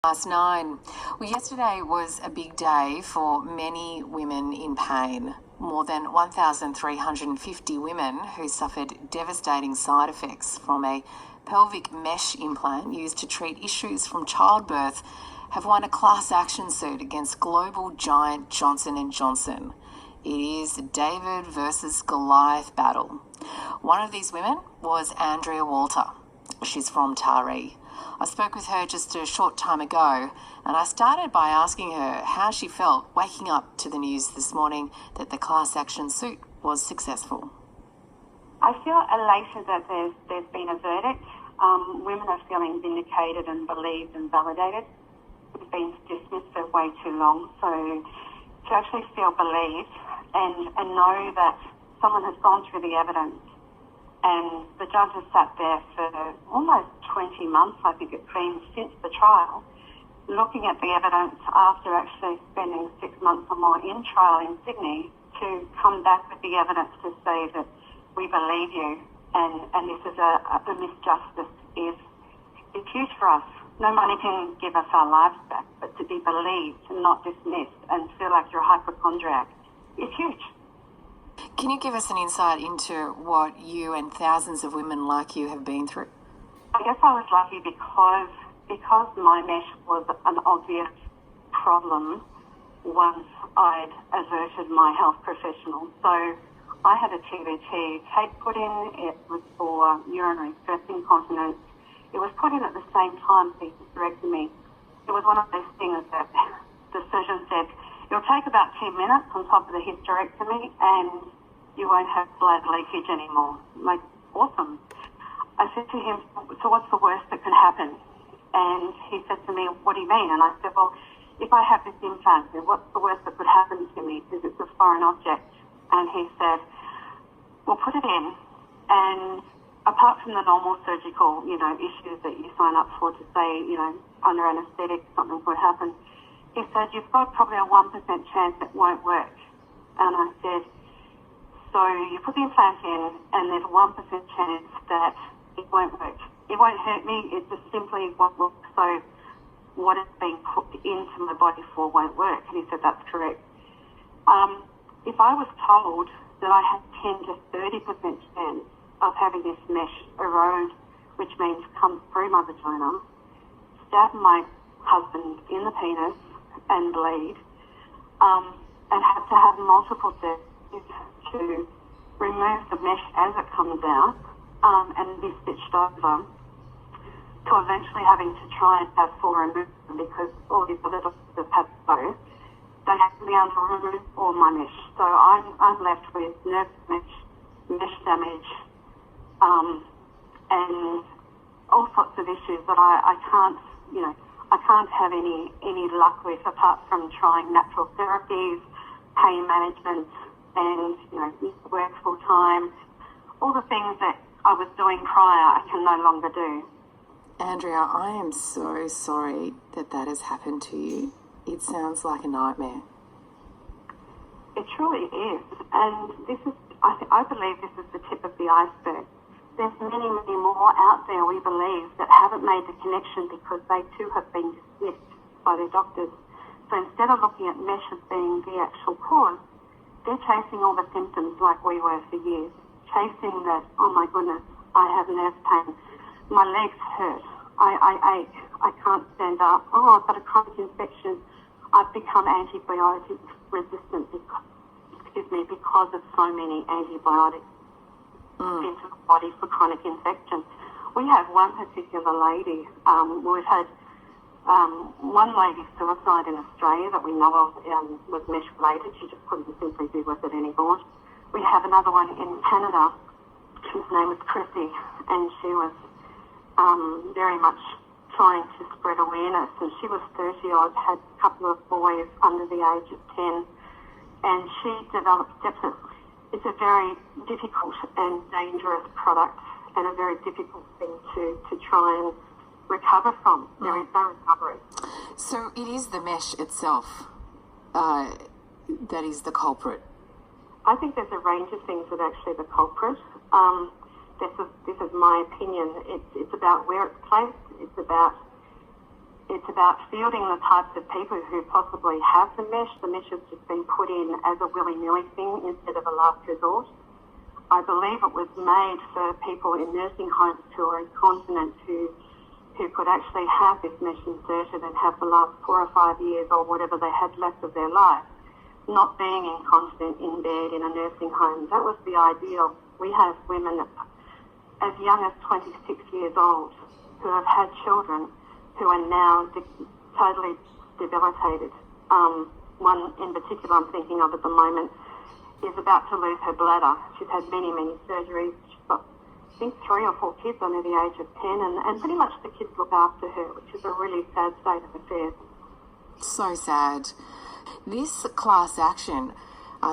Past 9. Well, yesterday was a big day for many women in pain. More than 1,350 women who suffered devastating side effects from a pelvic mesh implant used to treat issues from childbirth have won a class action suit against global giant Johnson & Johnson. It is David versus Goliath battle. One of these women was Andrea Walter. She's from Taree. I spoke with her just a short time ago, and I started by asking her how she felt waking up to the news this morning that the class action suit was successful. I feel elated that there's been a verdict. Women are feeling vindicated and believed and validated. We've been dismissed for way too long, so to actually feel believed and know that someone has gone through the evidence. And the judge has sat there for almost 20 months, I think it's been, since the trial, looking at the evidence after actually spending 6 months or more in trial in Sydney to come back with the evidence to say that we believe you and this is a misjustice is huge for us. No money can give us our lives back, but to be believed and not dismissed and feel like you're a hypochondriac is huge. Can you give us an insight into what you and thousands of women like you have been through? I guess I was lucky because my mesh was an obvious problem once I'd averted my health professional. So I had a TVT tape put in. It was for urinary stress incontinence. It was put in at the same time for hysterectomy. It was one of those things that the surgeon said, it'll take about 10 minutes on top of the hysterectomy and you won't have blood leakage anymore. Like, awesome. I said to him, so what's the worst that can happen? And he said to me, what do you mean? And I said, well, if I have this implant, what's the worst that could happen to me? Because it's a foreign object. And he said, well, put it in. And apart from the normal surgical, issues that you sign up for to say, under anaesthetic, something could happen, he said, you've got probably a 1% chance it won't work. And I said, so you put the implant in and there's a 1% chance that it won't work. It won't hurt me, it just simply won't work. So what is being put into my body for won't work. And he said, that's correct. If I was told that I had 10 to 30% chance of having this mesh erode, which means come through my vagina, stab my husband in the penis and bleed, and have to have multiple surgeries to remove the mesh as it comes out, and be stitched over, to eventually having to try and have full removal because all these other doctors have had both. They have to be able to remove all my mesh. So I'm left with nerve damage, mesh damage, and all sorts of issues that I can't have any luck with apart from trying natural therapies, pain management, and work full time. All the things that I was doing prior, I can no longer do. Andrea, I am so sorry that has happened to you. It sounds like a nightmare. It truly is, and I believe this is the tip of the iceberg. There's many, many more out there, we believe, that haven't made the connection because they too have been dismissed by their doctors. So instead of looking at mesh as being the actual cause, they're chasing all the symptoms like we were for years. Chasing that, oh my goodness, I have nerve pain. My legs hurt. I ache. I can't stand up. Oh, I've got a chronic infection. I've become antibiotic resistant because of so many antibiotics into the body for chronic infection. We have one particular lady, we've had one lady suicide in Australia that we know of was mesh related. She just couldn't simply be with it anymore. We have another one in Canada whose name was Chrissy, and she was very much trying to spread awareness, and she was 30-odd, had a couple of boys under the age of 10, and she developed sepsis. It's a very difficult and dangerous product and a very difficult thing to try and recover from. There is no recovery. So it is the mesh itself that is the culprit? I think there's a range of things that are actually the culprit. This is my opinion. It's about where it's placed. It's about It's about fielding the types of people who possibly have the mesh. The mesh has just been put in as a willy-nilly thing instead of a last resort. I believe it was made for people in nursing homes who are incontinent, who could actually have this mesh inserted and have the last 4 or 5 years or whatever they had left of their life not being incontinent in bed in a nursing home. That was the ideal. We have women as young as 26 years old who have had children who are now totally debilitated. One in particular I'm thinking of at the moment is about to lose her bladder. She's had many, many surgeries. She's got, I think, 3 or 4 kids under the age of 10, and pretty much the kids look after her, which is a really sad state of affairs. So sad. This class action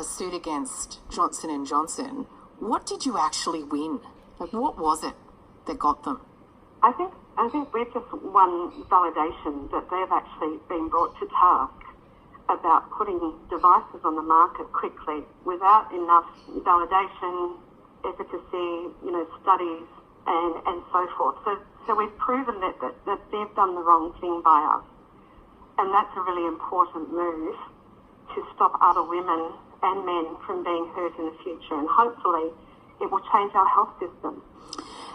suit against Johnson & Johnson, what did you actually win? Like, what was it that got them? I think we've just won validation that they've actually been brought to task about putting devices on the market quickly without enough validation, efficacy, studies and so forth. So we've proven that they've done the wrong thing by us. And that's a really important move to stop other women and men from being hurt in the future. And hopefully it will change our health system.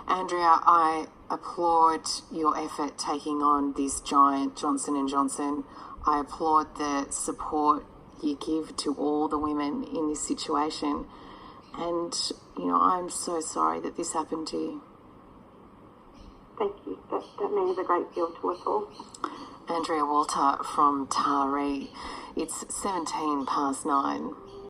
Andrea, I applaud your effort taking on this giant Johnson & Johnson. I applaud the support you give to all the women in this situation. And, I'm so sorry that this happened to you. Thank you. That means a great deal to us all. Andrea Walter from Taree. It's 9:17.